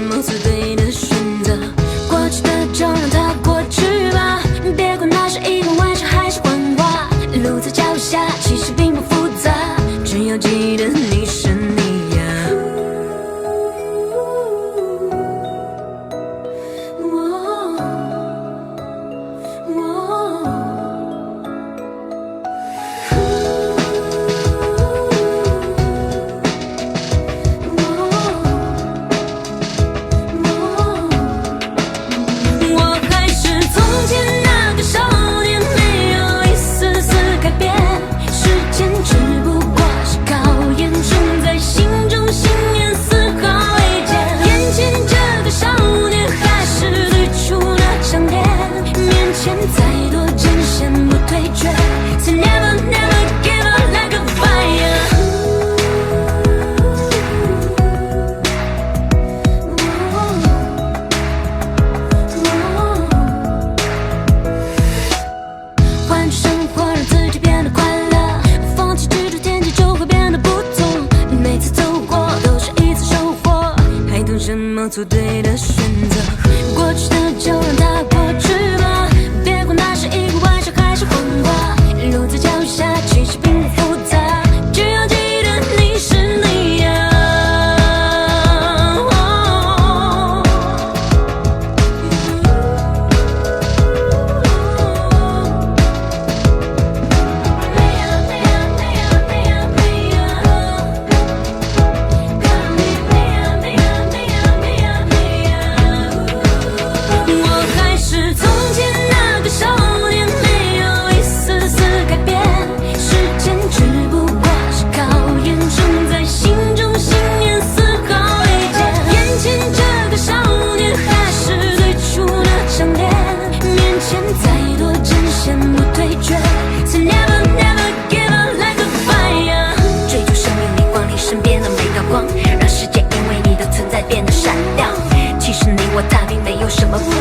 么是对的选择？过去的就让它过去吧，别管那是一个玩笑还是谎话。路在脚下，其实并不复杂，只要记得你是你呀。再多艰险不退却 So never never give up like a fire 换取生活让自己变得快乐，放弃执着天气就会变得不同，每次走过都是一次收获，还等什么做对的选择？过去的就让它过去吧，别管那是一个玩笑还是谎话，路在脚下，其实并不复杂，只要记得你是你呀。我还是从前那个少年，没有一丝丝改变，时间只不过是考验，种在心中信念丝毫未减，眼前这个少年还是最初的强烈，面前再多艰险不退却 So never never give up like a fire 追逐生命里光临身边的每道光，让世界因为你的存在变得闪亮，其实你我他并没有什么不